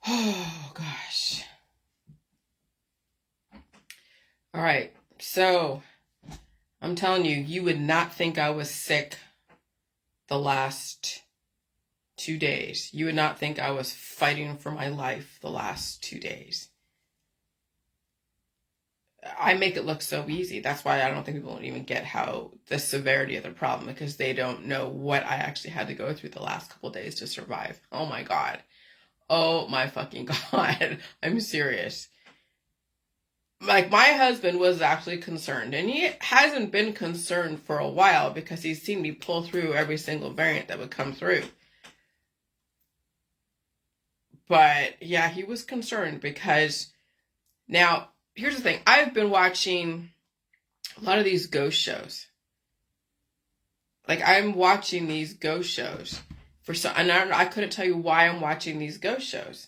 Oh, gosh. All right. So, I'm telling you, you would not think I was sick the last 2 days. You would not think I was fighting for my life the last 2 days. I make it look so easy. That's why I don't think people even get how the severity of the problem, because they don't know what I actually had to go through the last couple days to survive. Oh my God. Oh my fucking God. I'm serious. Like, my husband was actually concerned, and he hasn't been concerned for a while because he's seen me pull through every single variant that would come through. But yeah, he was concerned because now, here's the thing. I've been watching a lot of these ghost shows. Like, I'm watching these ghost shows for some, and I couldn't tell you why I'm watching these ghost shows.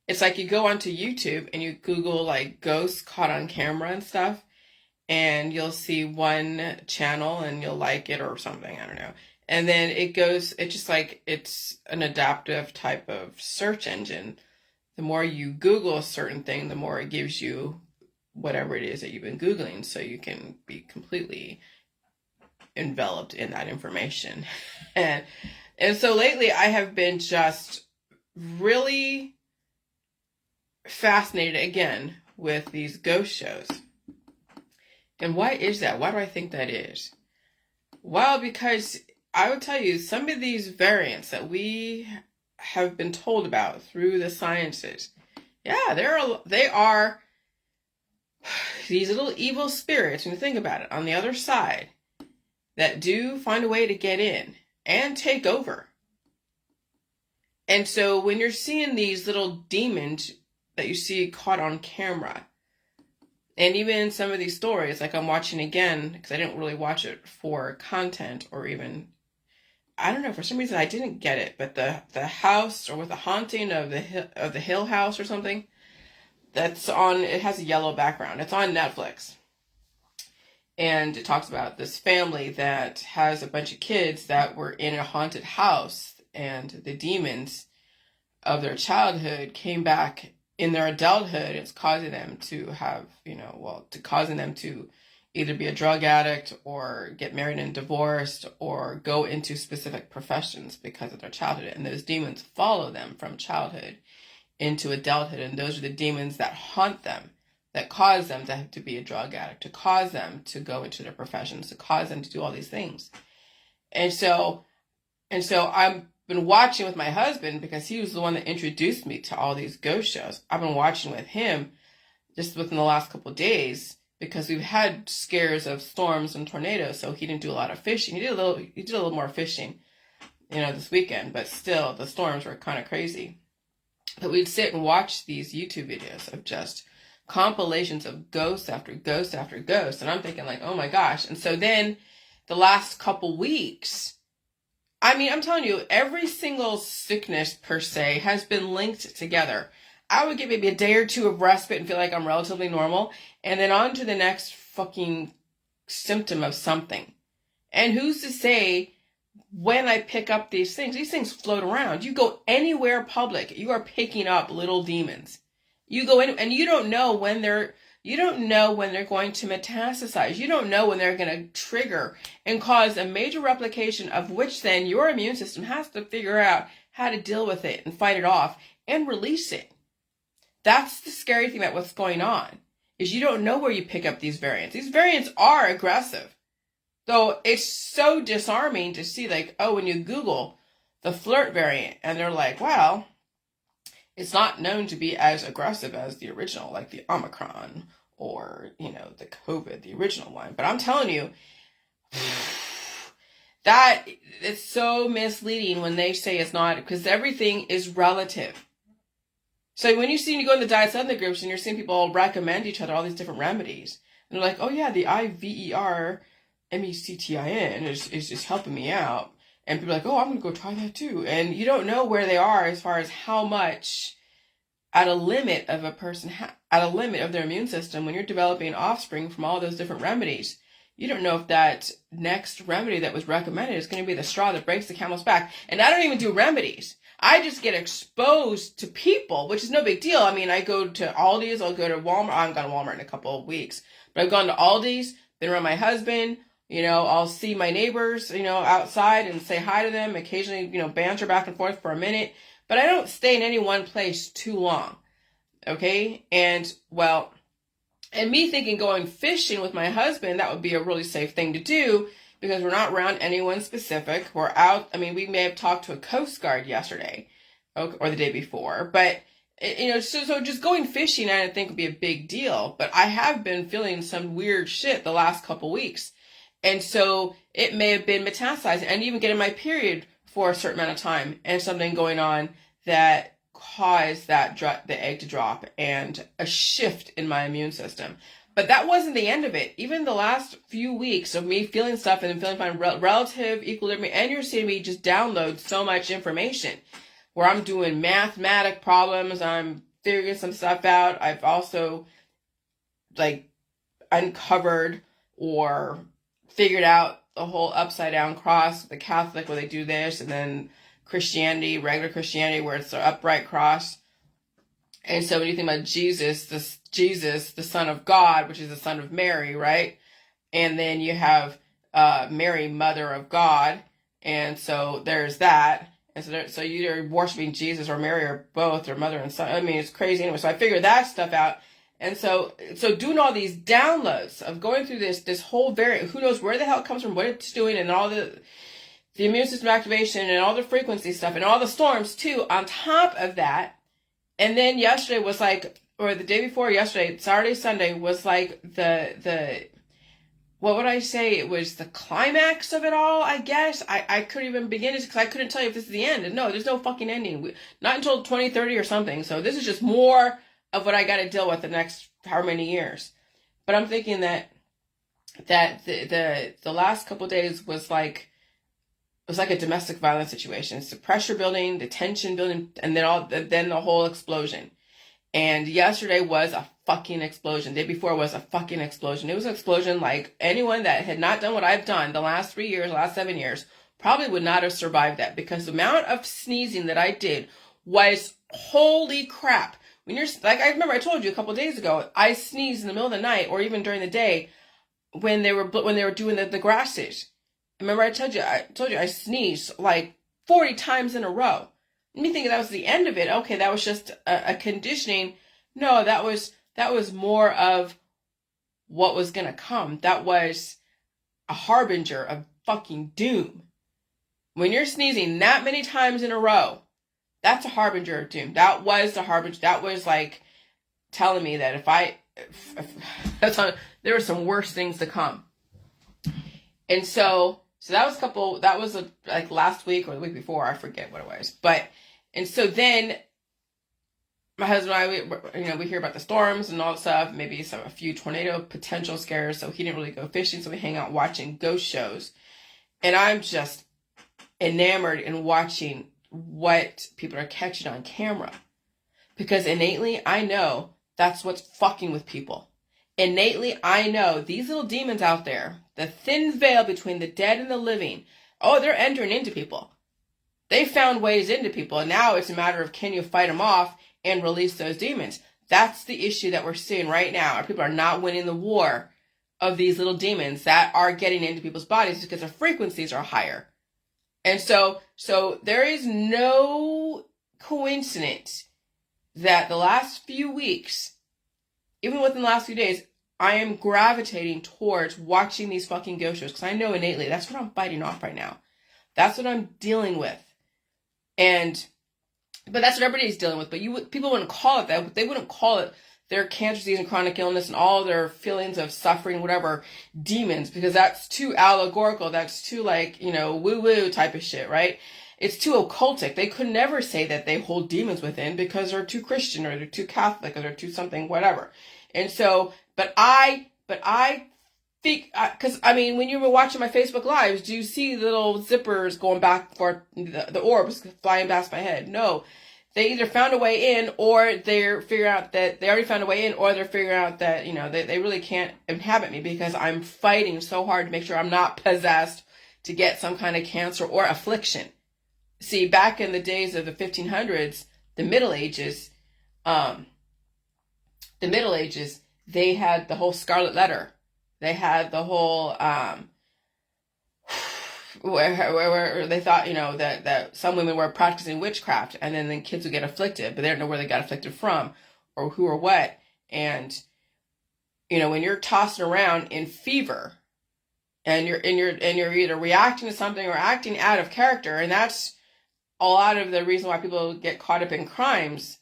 It's like you go onto YouTube and you Google like ghosts caught on camera and stuff, and you'll see one channel and you'll like it or something, I don't know. And then it's just like, it's an adaptive type of search engine. The more you Google a certain thing, the more it gives you whatever it is that you've been Googling, so you can be completely enveloped in that information. And so lately I have been just really fascinated again with these ghost shows. And why is that? Why do I think that is? Well, because I would tell you, some of these variants that we have been told about through the sciences, yeah, they are these little evil spirits, when you think about it, on the other side, that do find a way to get in and take over. And so when you're seeing these little demons that you see caught on camera, and even in some of these stories, like I'm watching again, because I didn't really watch it for content, or even, I don't know, for some reason I didn't get it, but the house, or with the haunting of the Hill House or something, that's on, it has a yellow background. It's on Netflix. And it talks about this family that has a bunch of kids that were in a haunted house, and the demons of their childhood came back in their adulthood. It's causing them to have, causing them to either be a drug addict or get married and divorced or go into specific professions because of their childhood. And those demons follow them from childhood into adulthood. And those are the demons that haunt them, that cause them to have to be a drug addict, to cause them to go into their professions, to cause them to do all these things. And so I've been watching with my husband, because he was the one that introduced me to all these ghost shows. I've been watching with him just within the last couple of days, because we've had scares of storms and tornadoes, so he didn't do a lot of fishing. He did a little more fishing, this weekend, but still the storms were kind of crazy. But we'd sit and watch these YouTube videos of just compilations of ghost after ghost after ghost, and I'm thinking like, oh my gosh. And so then the last couple weeks, I mean, I'm telling you, every single sickness per se has been linked together. I would get maybe a day or two of respite and feel like I'm relatively normal, and then on to the next fucking symptom of something. And who's to say when I pick up these things float around. You go anywhere public, you are picking up little demons. You go in and you don't know when they're going to metastasize. You don't know when they're going to trigger and cause a major replication, of which then your immune system has to figure out how to deal with it and fight it off and release it. That's the scary thing about what's going on, is you don't know where you pick up these variants. These variants are aggressive. So it's so disarming to see, like, oh, when you Google the Flirt variant, and they're like, well, it's not known to be as aggressive as the original, like the Omicron or, the COVID, the original one. But I'm telling you, that it's so misleading when they say it's not, because everything is relative. So when you go in the Diet Southern groups and you're seeing people recommend each other all these different remedies, and they're like, oh yeah, the IVERMECTIN is just helping me out. And people are like, oh, I'm going to go try that too. And you don't know where they are as far as how much at a limit of a person, at a limit of their immune system, when you're developing offspring from all those different remedies. You don't know if that next remedy that was recommended is going to be the straw that breaks the camel's back. And I don't even do remedies. I just get exposed to people, which is no big deal. I mean, I go to Aldi's, I'll go to Walmart. I haven't gone to Walmart in a couple of weeks, but I've gone to Aldi's, been around my husband. I'll see my neighbors, outside and say hi to them, occasionally, banter back and forth for a minute, but I don't stay in any one place too long. Okay. And me thinking going fishing with my husband, that would be a really safe thing to do because we're not around anyone specific. We're out. I mean, we may have talked to a Coast Guard yesterday or the day before, but so just going fishing, I didn't think would be a big deal, but I have been feeling some weird shit the last couple weeks. And so it may have been metastasizing and even getting my period for a certain amount of time and something going on that caused the egg to drop and a shift in my immune system. But that wasn't the end of it. Even the last few weeks of me feeling stuff and feeling fine, relative equilibrium, and you're seeing me just download so much information where I'm doing mathematic problems, I'm figuring some stuff out. I've also uncovered or figured out the whole upside down cross, the Catholic where they do this, and then Christianity, regular Christianity where it's the upright cross. And so when you think about Jesus, the Son of God, which is the Son of Mary, right? And then you have Mary, Mother of God, and so there's that. And so you're either worshiping Jesus or Mary or both, or Mother and Son. I mean, it's crazy anyway. So I figured that stuff out. And so doing all these downloads of going through this whole variant, who knows where the hell it comes from, what it's doing, and all the immune system activation and all the frequency stuff and all the storms too, on top of that. And then yesterday was or the day before yesterday, Saturday, Sunday was the what would I say? It was the climax of it all, I guess. I couldn't even begin it because I couldn't tell you if this is the end. And no, there's no fucking ending. Not until 2030 or something. So this is just more of what I got to deal with the next however many years. But I'm thinking that the last couple of days was it was like a domestic violence situation. It's the pressure building, the tension building, and then the whole explosion. And yesterday was a fucking explosion. The day before was a fucking explosion. It was an explosion like anyone that had not done what I've done the last 3 years, the last 7 years, probably would not have survived that, because the amount of sneezing that I did was holy crap. When you're I remember I told you a couple of days ago, I sneezed in the middle of the night or even during the day when they were doing the grasses. Remember I told you I sneezed 40 times in a row. Me thinking that was the end of it. Okay, that was just a conditioning. No, that was more of what was gonna come. That was a harbinger of fucking doom. When you're sneezing that many times in a row, that's a harbinger of doom. That was the harbinger. That was telling me that there were some worse things to come. And so that was last week or the week before, I forget what it was. And so then my husband and I, we hear about the storms and all that stuff, maybe a few tornado potential scares. So he didn't really go fishing. So we hang out watching ghost shows. And I'm just enamored in watching what people are catching on camera. Because innately, I know that's what's fucking with people. Innately, I know these little demons out there, the thin veil between the dead and the living, they're entering into people. They found ways into people, and now it's a matter of can you fight them off and release those demons. That's the issue that we're seeing right now. Our people are not winning the war of these little demons that are getting into people's bodies because their frequencies are higher. And so there is no coincidence that the last few weeks, even within the last few days, I am gravitating towards watching these fucking ghost shows because I know innately that's what I'm fighting off right now. That's what I'm dealing with. But that's what everybody's dealing with. But people wouldn't call it that. They wouldn't call it their cancer disease and chronic illness and all their feelings of suffering, whatever, demons, because that's too allegorical. That's too woo-woo type of shit, right? It's too occultic. They could never say that they hold demons within because they're too Christian or they're too Catholic or they're too something, whatever. And so, but I think, because when you were watching my Facebook lives, do you see the little zippers going back for the orbs flying past my head? No, they either found a way in, or they're figuring out that they already found a way in, or they're figuring out that they really can't inhabit me because I'm fighting so hard to make sure I'm not possessed to get some kind of cancer or affliction. see, back in the days of the 1500s, the Middle Ages, um, they had the whole Scarlet Letter. They had the whole where they thought, that some women were practicing witchcraft, and then kids would get afflicted, but they don't know where they got afflicted from, or who or what. And when you're tossing around in fever, and you're either reacting to something or acting out of character, and that's a lot of the reason why people get caught up in crimes,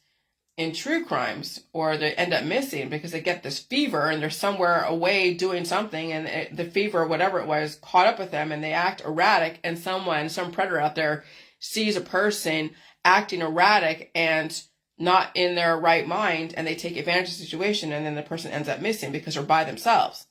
in true crimes, or they end up missing because they get this fever and they're somewhere away doing something, and the fever or whatever it was caught up with them, and they act erratic, and some predator out there sees a person acting erratic and not in their right mind, and they take advantage of the situation, and then the person ends up missing because they're by themselves.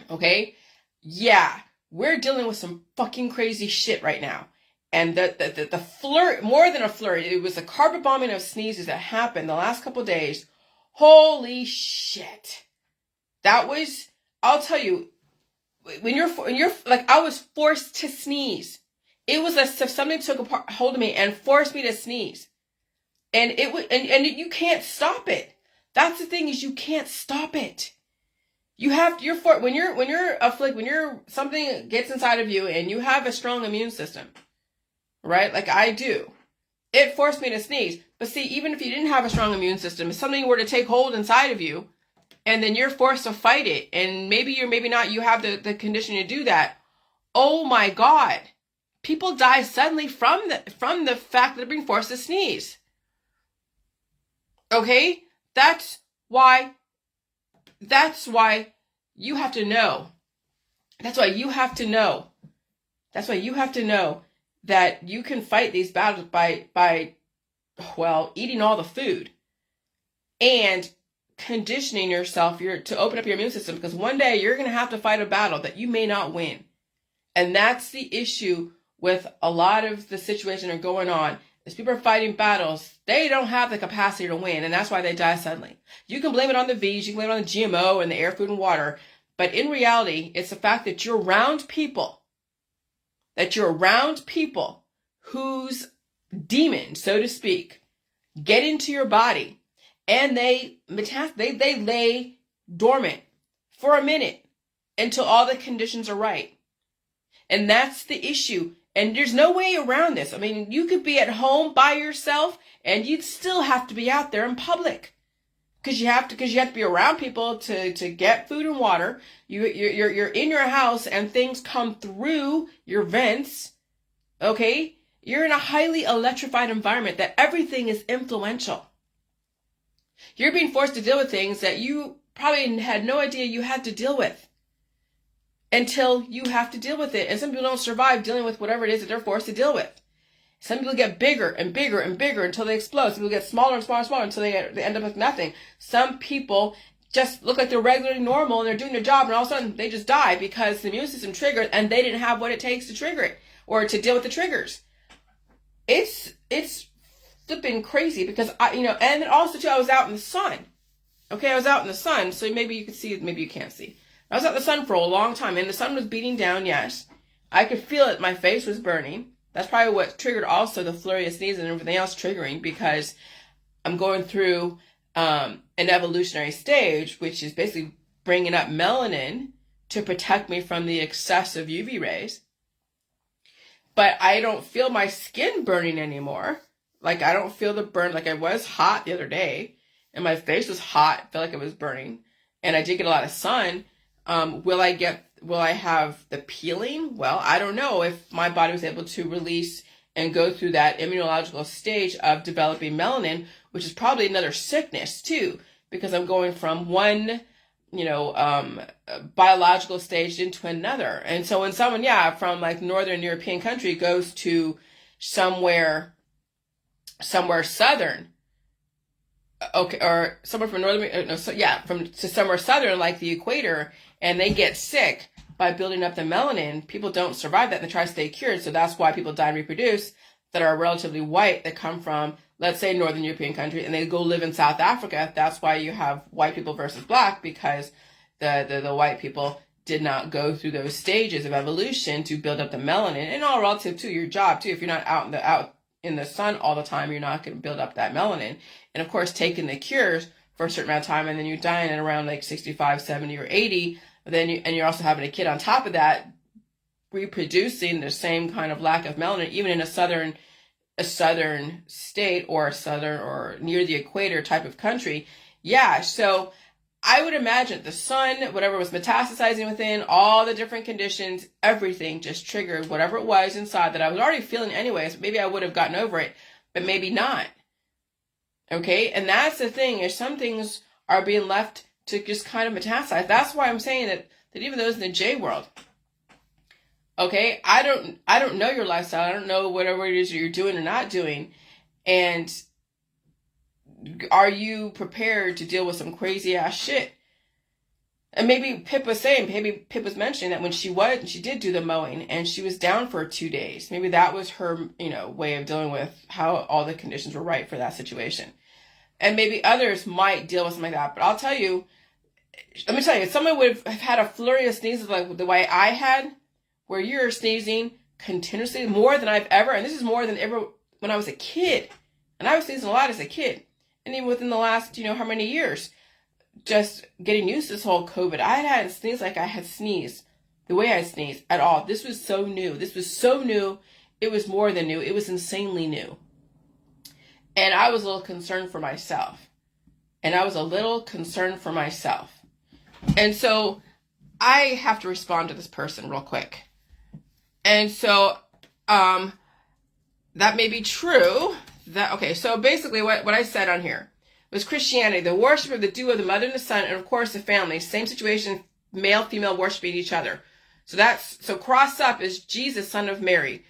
Okay? Yeah, we're dealing with some fucking crazy shit right now. And the flirt, more than a flirt, it was the carpet bombing of sneezes that happened the last couple of days. Holy shit. That was, I'll tell you, when you're like, I was forced to sneeze. It was as if somebody took a hold of me and forced me to sneeze. And it was, and you can't stop it. That's the thing, is you can't stop it. You have to, when something gets inside of you and you have a strong immune system, right? Like I do. It forced me to sneeze. But see, even if you didn't have a strong immune system, if something were to take hold inside of you, and then you're forced to fight it, and maybe not, you have the condition to do that. Oh my God. People die suddenly from the fact that they're being forced to sneeze. Okay? That's why you have to know. That's why you have to know that you can fight these battles by eating all the food and conditioning yourself to open up your immune system, because one day you're going to have to fight a battle that you may not win. And that's the issue with a lot of the situations that are going on. As people are fighting battles, they don't have the capacity to win, and that's why they die suddenly. You can blame it on the V's, you can blame it on the GMO and the air, food, and water, but in reality, it's the fact that you're around people whose demons, so to speak, get into your body, and they lay dormant for a minute until all the conditions are right. And that's the issue. And there's no way around this. I mean, you could be at home by yourself, and you'd still have to be out there in public, because you have to be around people to get food and water. You're in your house, and things come through your vents. Okay, you're in a highly electrified environment that everything is influential. You're being forced to deal with things that you probably had no idea you had to deal with, until you have to deal with it. And some people don't survive dealing with whatever it is that they're forced to deal with. Some people get bigger and bigger and bigger until they explode. Some people get smaller and smaller and smaller until they end up with nothing. Some people just look like they're regularly normal and they're doing their job, and all of a sudden they just die because the immune system triggered and they didn't have what it takes to trigger it or to deal with the triggers. It's flipping crazy, because and then also too, I was out in the sun. Okay, I was out in the sun, so maybe you can see, maybe you can't see. I was out in the sun for a long time, and the sun was beating down, yes. I could feel it. My face was burning. That's probably what triggered also the flurry of sneezing and everything else triggering, because I'm going through an evolutionary stage, which is basically bringing up melanin to protect me from the excessive UV rays. But I don't feel my skin burning anymore. Like, I don't feel the burn. Like, I was hot the other day, and my face was hot. I felt like it was burning. And I did get a lot of sun. Will I have the peeling? Well, I don't know if my body was able to release and go through that immunological stage of developing melanin, which is probably another sickness too, because I'm going from one, biological stage into another. And so when someone, from like Northern European country goes to somewhere southern, okay, or somewhere from to somewhere southern, like the equator, and they get sick by building up the melanin, people don't survive that and they try to stay cured. So that's why people die and reproduce that are relatively white, that come from, let's say, Northern European country, and they go live in South Africa. That's why you have white people versus black, because the white people did not go through those stages of evolution to build up the melanin, and all relative to your job too. If you're not out in the sun all the time, you're not going to build up that melanin. And of course, taking the cures for a certain amount of time, and then you're dying at around like 65, 70, or 80, and you're also having a kid on top of that, reproducing the same kind of lack of melanin, even in a southern state or a southern or near the equator type of country. Yeah, so I would imagine the sun, whatever was metastasizing within, all the different conditions, everything just triggered whatever it was inside that I was already feeling anyways. Maybe I would have gotten over it, but maybe not. Okay, and that's the thing, is some things are being left to just kind of metastasize. That's why I'm saying that even those in the J world, okay, I don't know your lifestyle. I don't know whatever it is you're doing or not doing. And are you prepared to deal with some crazy ass shit? And maybe Pip was mentioning that when she did do the mowing and she was down for 2 days. Maybe that was her, way of dealing with how all the conditions were right for that situation. And maybe others might deal with something like that. But I'll tell you, let me tell you, if someone would have had a flurry of sneezes like the way I had, where you're sneezing continuously more than I've ever, and this is more than ever when I was a kid. And I was sneezing a lot as a kid. And even within the last, how many years, just getting used to this whole COVID, I hadn't sneezed like I had sneezed the way I sneezed at all. This was so new. This was so new. It was more than new. It was insanely new. And I was a little concerned for myself. And so I have to respond to this person real quick. And so that may be true. So basically what I said on here was Christianity, the worship of the dew of the mother and the son, and of course the family. Same situation, male, female worshiping each other. So cross up is Jesus, son of Mary,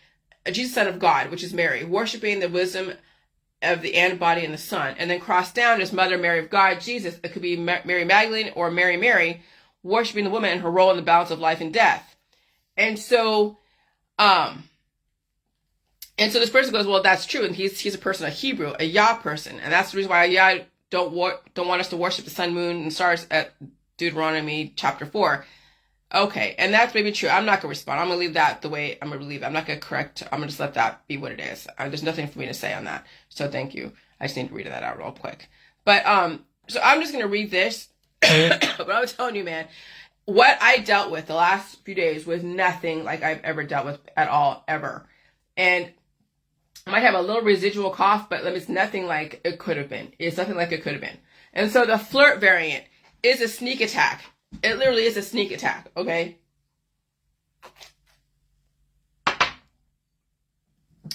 Jesus, son of God, which is Mary, worshiping the wisdom of the antibody and the son. And then cross down is Mother Mary of God, Jesus. It could be Mary Magdalene or Mary, worshiping the woman and her role in the balance of life and death. And so this person goes, well, that's true. And he's a person, a Hebrew, a Yah person. And that's the reason why Yah don't want us to worship the sun, moon, and stars at Deuteronomy chapter 4. Okay, and that's maybe true. I'm not going to respond. I'm going to leave that the way I'm going to leave it. I'm not going to correct. I'm going to just let that be what it is. There's nothing for me to say on that. So thank you. I just need to read that out real quick. But so I'm just going to read this. But I'm telling you, man, what I dealt with the last few days was nothing like I've ever dealt with at all, ever. And I might have a little residual cough, but it's nothing like it could have been. It's nothing like it could have been. And so the Flirt variant is a sneak attack. It literally is a sneak attack, okay?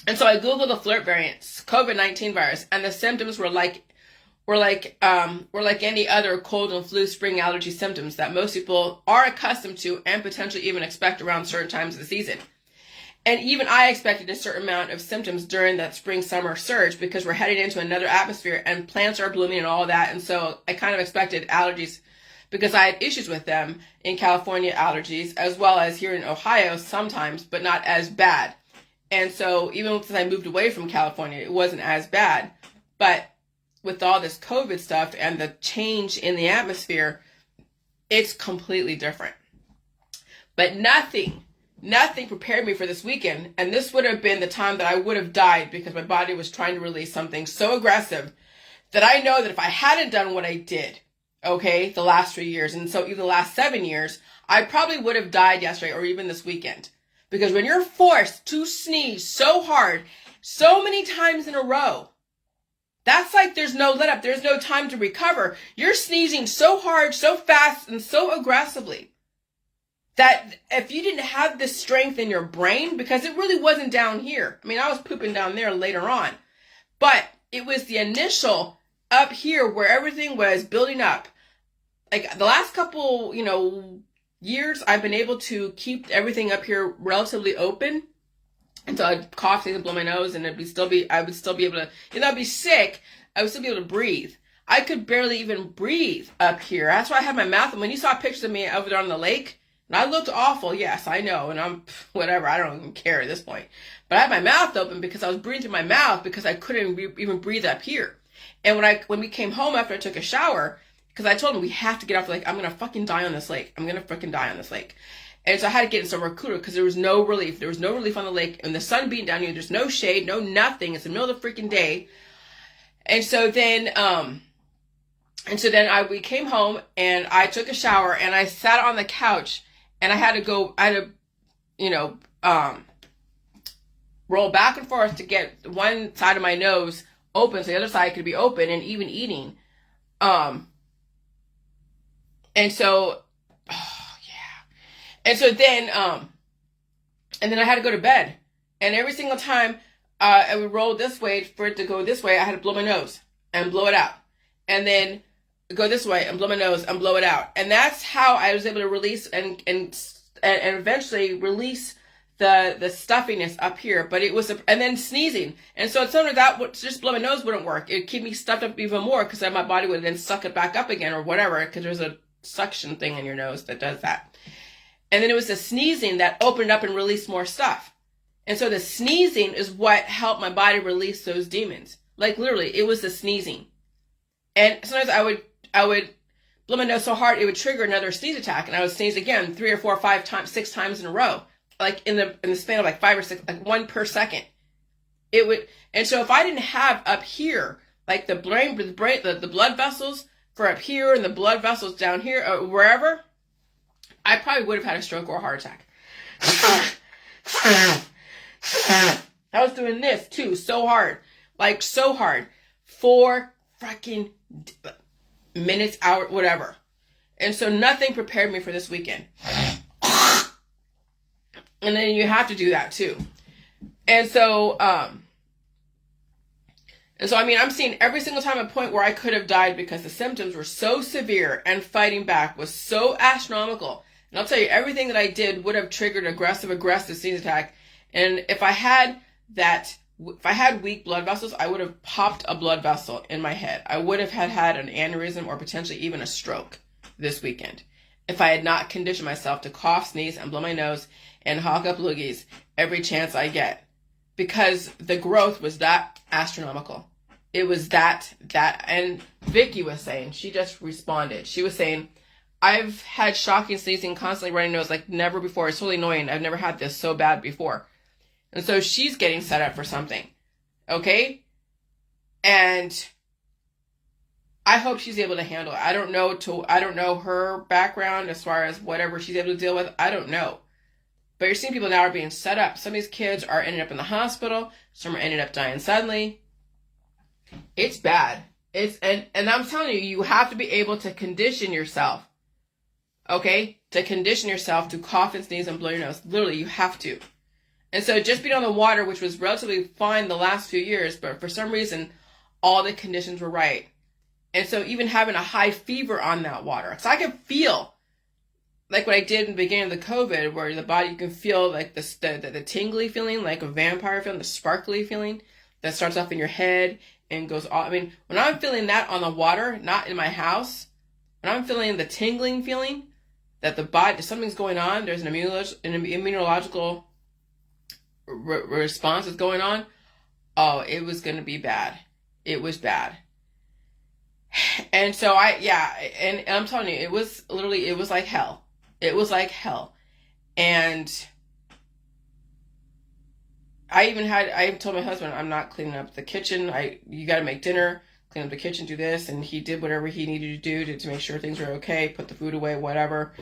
And so I Googled the Flirt variant, COVID-19 virus, and the symptoms were like any other cold and flu spring allergy symptoms that most people are accustomed to and potentially even expect around certain times of the season. And even I expected a certain amount of symptoms during that spring-summer surge because we're heading into another atmosphere and plants are blooming and all that. And so I kind of expected allergies because I had issues with them in California, allergies, as well as here in Ohio sometimes, but not as bad. And so even since I moved away from California, it wasn't as bad. But with all this COVID stuff and the change in the atmosphere, it's completely different. But nothing prepared me for this weekend. And this would have been the time that I would have died because my body was trying to release something so aggressive that I know that if I hadn't done what I did, okay, the last 3 years, and so even the last 7 years, I probably would have died yesterday or even this weekend. Because when you're forced to sneeze so hard, so many times in a row, that's like there's no let up. There's no time to recover. You're sneezing so hard, so fast, and so aggressively that if you didn't have this strength in your brain, because it really wasn't down here. I mean, I was pooping down there later on. But it was the initial up here where everything was building up. Like the last couple, years, I've been able to keep everything up here relatively open until I'd cough and blow my nose, and I would still be able to, I'd be sick, I would still be able to breathe. I could barely even breathe up here. That's why I had my mouth, and when you saw pictures of me over there on the lake, and I looked awful, yes, I know, and I'm, whatever, I don't even care at this point. But I had my mouth open because I was breathing through my mouth because I couldn't even breathe up here. And when we came home after I took a shower, because I told him we have to get off the lake. I'm going to fucking die on this lake. I'm going to fucking die on this lake. And so I had to get in some recruiter because there was no relief. There was no relief on the lake, and the sun beating down here. There's no shade, no nothing. It's the middle of the freaking day. And so then, we came home and I took a shower and I sat on the couch and I had to, roll back and forth to get one side of my nose open so the other side could be open and even eating. And so, and then I had to go to bed. And every single time I would roll this way for it to go this way, I had to blow my nose and blow it out. And then go this way and blow my nose and blow it out. And that's how I was able to release and eventually release the stuffiness up here. But it was, and then sneezing. And so sometimes that would just blow my nose wouldn't work. It'd keep me stuffed up even more because then my body would then suck it back up again or whatever, because there's a suction thing in your nose that does that. And then it was the sneezing that opened up and released more stuff. And so the sneezing is what helped my body release those demons. Like literally, it was the sneezing. And sometimes I would blow my nose so hard it would trigger another sneeze attack, and I would sneeze again 3 or 4 or 5 times, 6 times in a row, like in the span of like 5 or 6, like 1 per second. It would, and so if I didn't have up here like the blood vessels for up here and the blood vessels down here or wherever, I probably would have had a stroke or a heart attack. I was doing this too, so hard, like so hard, 4 freaking minutes, hour, whatever. And so nothing prepared me for this weekend. And then you have to do that too. And so, I mean, I'm seeing every single time a point where I could have died because the symptoms were so severe and fighting back was so astronomical. And I'll tell you, everything that I did would have triggered aggressive sneeze attack. And if I had weak blood vessels, I would have popped a blood vessel in my head. I would have had an aneurysm or potentially even a stroke this weekend if I had not conditioned myself to cough, sneeze, and blow my nose and hawk up loogies every chance I get. Because the growth was that astronomical. It was that, and Vicky was saying, she just responded. She was saying, I've had shocking sneezing, constantly running nose like never before. It's totally annoying. I've never had this so bad before. And so she's getting set up for something. Okay? And I hope she's able to handle it. I don't know her background as far as whatever she's able to deal with. I don't know. But you're seeing people now are being set up. Some of these kids are ending up in the hospital. Some are ending up dying suddenly. It's bad. And I'm telling you, you have to be able to condition yourself. Okay? To condition yourself to cough and sneeze and blow your nose. Literally, you have to. And so just being on the water, which was relatively fine the last few years, but for some reason, all the conditions were right. And so even having a high fever on that water. So I could feel, like what I did in the beginning of the COVID, where the body, you can feel like the tingly feeling, like a vampire feeling, the sparkly feeling that starts off in your head and goes all, I mean, when I'm feeling that on the water, not in my house, when I'm feeling the tingling feeling that the body, something's going on, there's an immunological response is going on, oh, it was going to be bad. It was bad. And so and I'm telling you, it was like hell. It was like hell. And I told my husband, I'm not cleaning up the kitchen. You got to make dinner, clean up the kitchen, do this. And he did whatever he needed to do to make sure things were okay, put the food away, whatever.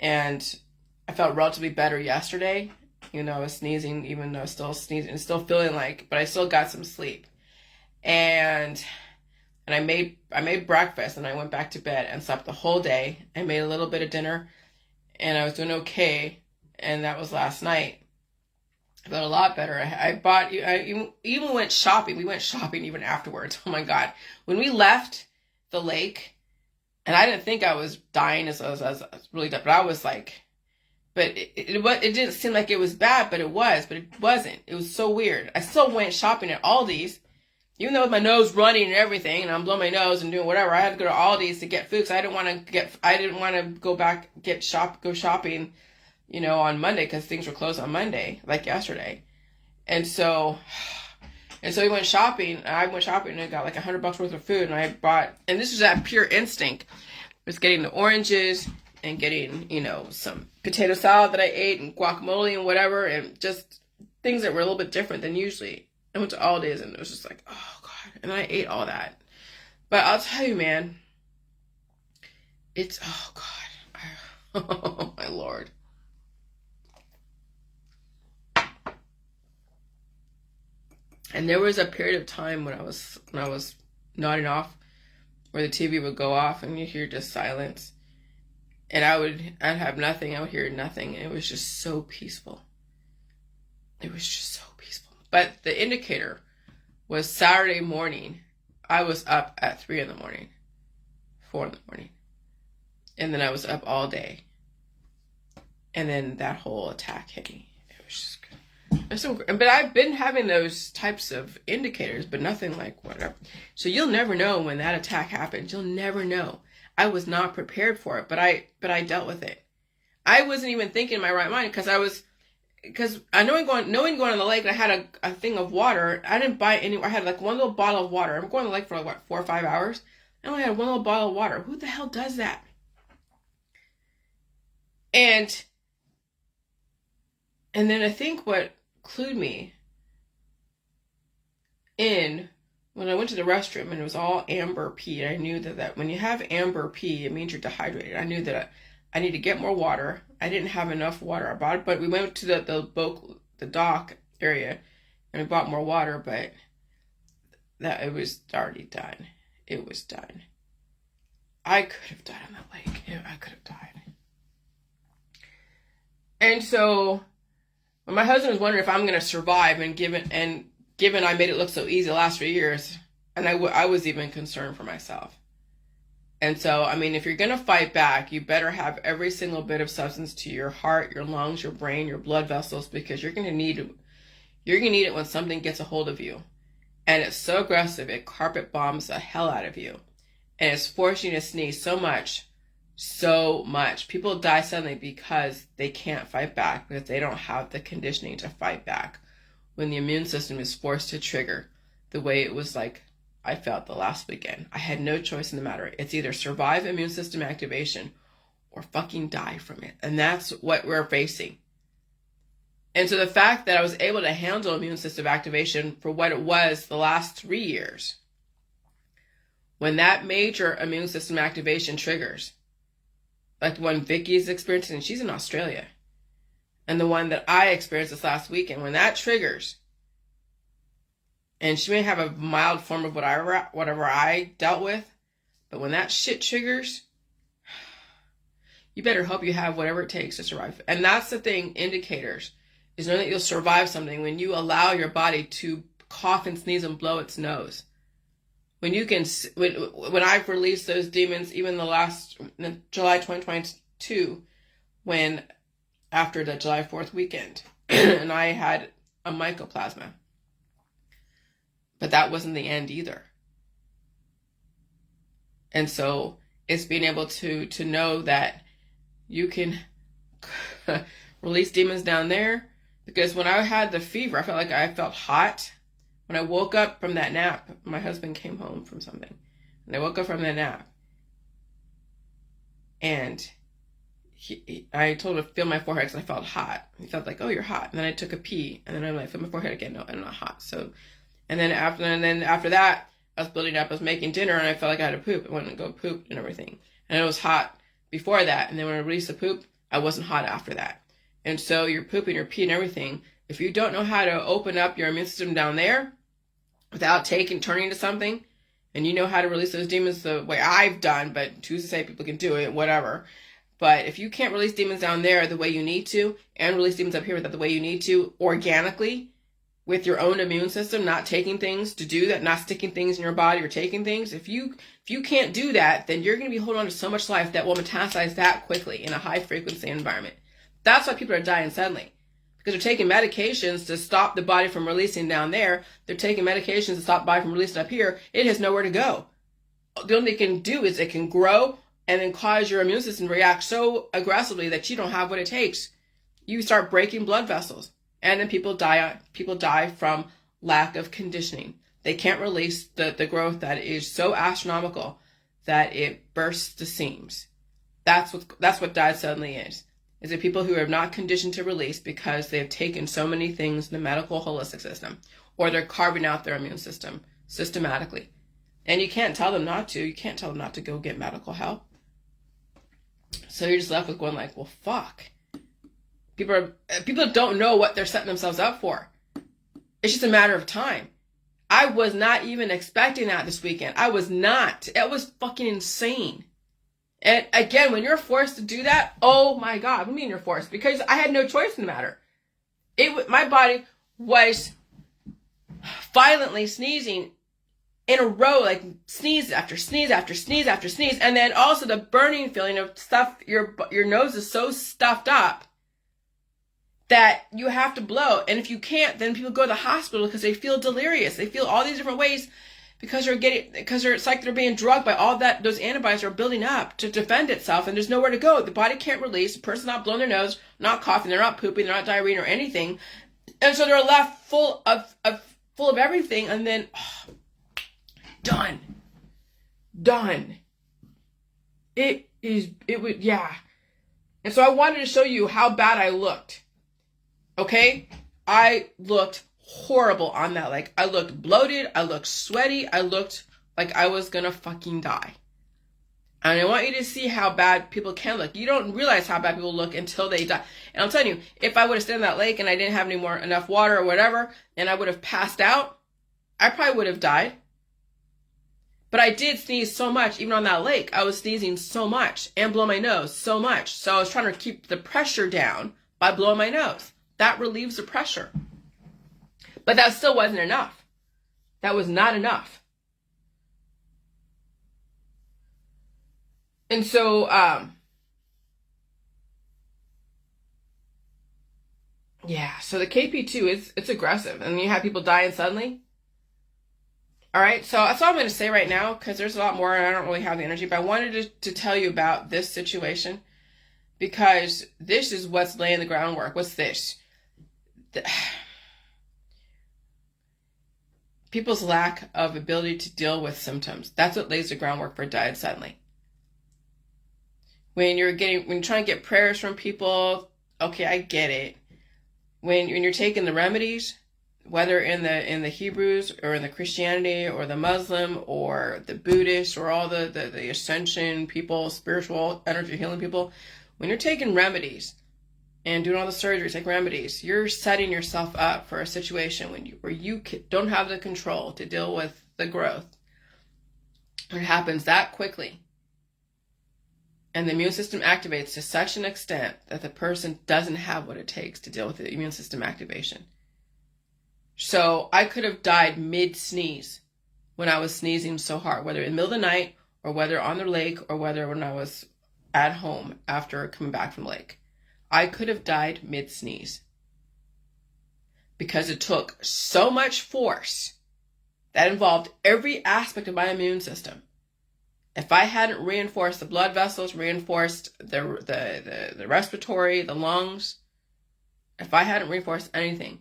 And I felt relatively better yesterday. Even though I was sneezing, even though I was still sneezing and still feeling like, but I still got some sleep. And I made breakfast and I went back to bed and slept the whole day. I made a little bit of dinner and I was doing okay. And that was last night. I felt a lot better. I even went shopping. We went shopping even afterwards. Oh my God. When we left the lake, and I didn't think I was dying as really, but I was like, but it didn't seem like it was bad, but it wasn't. It was so weird. I still went shopping at Aldi's, even though with my nose running and everything, and I'm blowing my nose and doing whatever. I had to go to Aldi's to get food because I didn't want to go back go shopping, on Monday because things were closed on Monday, like yesterday. And so And so we went shopping. I went shopping and I got like $100 worth of food. And I bought, and this was that pure instinct, was getting the oranges and getting, you know, some potato salad that I ate and guacamole and whatever, and just things that were a little bit different than usually. I went to Aldi's and it was just like, oh God. And I ate all that. But I'll tell you, man, it's, oh God. Oh my Lord. And there was a period of time when I was nodding off, where the TV would go off and you hear just silence. And I'd have nothing, I would hear nothing. And it was just so peaceful. It was just so peaceful. But the indicator was Saturday morning. I was up at 3 in the morning, 4 in the morning. And then I was up all day. And then that whole attack hit me. It was just good. But I've been having those types of indicators, but nothing like whatever. So you'll never know when that attack happens. You'll never know. I was not prepared for it, but I dealt with it. I wasn't even thinking in my right mind because I knowing going on the lake, I had a thing of water. I didn't buy any. I had like one little bottle of water. I'm going on the lake for like, what, 4 or 5 hours. I only had one little bottle of water. Who the hell does that? And then I think what clued me in, when I went to the restroom and it was all amber pee, and I knew that when you have amber pee, it means you're dehydrated. I knew that I need to get more water. I didn't have enough water. I bought it, but we went to the dock area and we bought more water, but that it was already done. It was done. I could have died on that lake. I could have died. And so when my husband was wondering if I'm going to survive, and given I made it look so easy the last few years, and I was even concerned for myself. And so, I mean, if you're going to fight back, you better have every single bit of substance to your heart, your lungs, your brain, your blood vessels, because you're going to need it when something gets a hold of you. And it's so aggressive, it carpet bombs the hell out of you. And it's forcing you to sneeze so much. People die suddenly because they can't fight back, because they don't have the conditioning to fight back when the immune system is forced to trigger the way it was like I felt the last weekend. I had no choice in the matter. It's either survive immune system activation or fucking die from it. And that's what we're facing. And so the fact that I was able to handle immune system activation for what it was the last 3 years, when that major immune system activation triggers, like the one Vicky's experiencing, and she's in Australia, and the one that I experienced this last weekend, when that triggers, and she may have a mild form of whatever I dealt with, but when that shit triggers, you better hope you have whatever it takes to survive. And that's the thing, indicators, is knowing that you'll survive something when you allow your body to cough and sneeze and blow its nose. When I've released those demons, even July 2022, after the July 4th weekend, and I had a mycoplasma. But that wasn't the end either. And so it's being able to know that you can release demons down there. Because when I had the fever, I felt hot. When I woke up from that nap, my husband came home from something. And I woke up from that nap. And I told him to feel my forehead because I felt hot. He felt like, oh, you're hot. And then I took a pee. And then I'm like, feel my forehead again. No, I'm not hot. So, and then after that, I was building up. I was making dinner and I felt like I had to poop. I wanted to go poop and everything. And it was hot before that. And then when I released the poop, I wasn't hot after that. And so you're pooping, you're peeing, everything. If you don't know how to open up your immune system down there without turning to something, and you know how to release those demons the way I've done, but who's to say people can do it, whatever. But if you can't release demons down there the way you need to, and release demons up here the way you need to, organically, with your own immune system, not taking things to do that, not sticking things in your body or taking things, if you can't do that, then you're going to be holding on to so much life that will metastasize that quickly in a high frequency environment. That's why people are dying suddenly. Because they're taking medications to stop the body from releasing down there. They're taking medications to stop the body from releasing up here. It has nowhere to go. The only thing it can do is it can grow and then cause your immune system to react so aggressively that you don't have what it takes. You start breaking blood vessels. And then people die from lack of conditioning. They can't release the growth that is so astronomical that it bursts the seams. That's what died suddenly is. Is it people who are not conditioned to release because they've taken so many things in the medical holistic system, or they're carving out their immune system systematically. And you can't tell them not to. You can't tell them not to go get medical help. So you're just left with going like, well, fuck. People don't know what they're setting themselves up for. It's just a matter of time. I was not even expecting that this weekend. I was not. It was fucking insane. And again, when you're forced to do that, oh my God, what do you mean you're forced? Because I had no choice in the matter. My body was violently sneezing in a row, like sneeze after sneeze after sneeze after sneeze. And then also the burning feeling of stuff, your nose is so stuffed up that you have to blow. And if you can't, then people go to the hospital because they feel delirious. They feel all these different ways because it's like they're being drugged by all that. Those antibodies are building up to defend itself, and there's nowhere to go. The body can't release. The person's not blowing their nose, not coughing, they're not pooping, they're not diarrhea or anything. And so they're left full of everything. And then, done. Yeah. And so I wanted to show you how bad I looked. Okay? I looked horrible on that leg. I looked bloated. I looked sweaty. I looked like I was gonna fucking die. And I want you to see how bad people can look. You don't realize how bad people look until they die. And I'm telling you, if I would have stayed in that lake and I didn't have enough water or whatever, and I would have passed out, I probably would have died. But I did sneeze so much, even on that lake. I was sneezing so much and blow my nose so much. So I was trying to keep the pressure down by blowing my nose. That relieves the pressure. But that still wasn't enough. That was not enough. And so, yeah, so the KP2 it's aggressive. And you have people dying suddenly. All right, so that's all I'm going to say right now because there's a lot more and I don't really have the energy. But I wanted to tell you about this situation because this is what's laying the groundwork. What's this? People's lack of ability to deal with symptoms. That's what lays the groundwork for dying suddenly. When you're trying to get prayers from people, okay, I get it. When you're taking the remedies, whether in the Hebrews or in the Christianity or the Muslim or the Buddhist or all the ascension people, spiritual energy healing people, when you're taking remedies and doing all the surgeries like remedies, you're setting yourself up for a situation where you don't have the control to deal with the growth. It happens that quickly. And the immune system activates to such an extent that the person doesn't have what it takes to deal with the immune system activation. So I could have died mid-sneeze when I was sneezing so hard, whether in the middle of the night or whether on the lake or whether when I was at home after coming back from the lake. I could have died mid-sneeze because it took so much force that involved every aspect of my immune system. If I hadn't reinforced the blood vessels, reinforced the respiratory, the lungs, if I hadn't reinforced anything,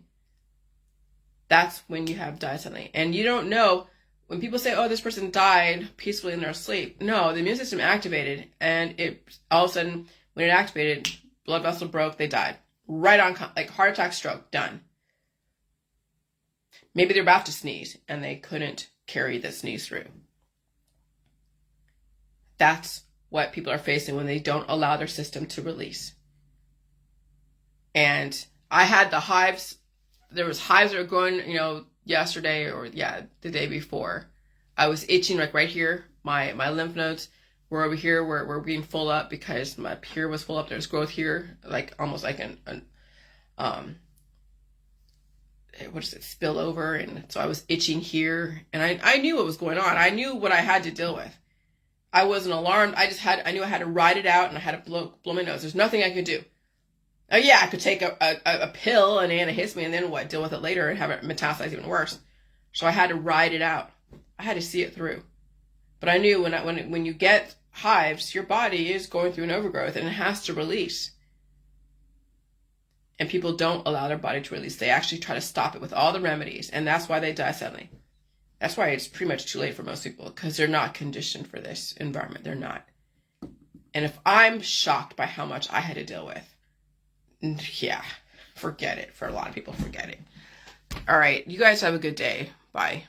that's when you have died suddenly. And you don't know, when people say, oh, this person died peacefully in their sleep. No, the immune system activated, and it all of a sudden, when it activated, blood vessel broke, they died. Right on, like heart attack, stroke, done. Maybe they're about to sneeze, and they couldn't carry the sneeze through. That's what people are facing when they don't allow their system to release. And I had the hives. There was hives that were growing, yesterday or the day before. I was itching like right here. My lymph nodes were over here were being full up because my here was full up. There's growth here, like almost like what is it, spill over. And so I was itching here, and I knew what was going on. I knew what I had to deal with. I wasn't alarmed. I knew I had to ride it out, and I had to blow my nose. There's nothing I could do. Oh yeah, I could take a pill, an antihistamine, and then what? Deal with it later and have it metastasize even worse. So I had to ride it out. I had to see it through. But I knew when you get hives, your body is going through an overgrowth and it has to release. And people don't allow their body to release. They actually try to stop it with all the remedies. And that's why they die suddenly. That's why it's pretty much too late for most people, because they're not conditioned for this environment. They're not. And if I'm shocked by how much I had to deal with, yeah, forget it. For a lot of people, forget it. All right. You guys have a good day. Bye.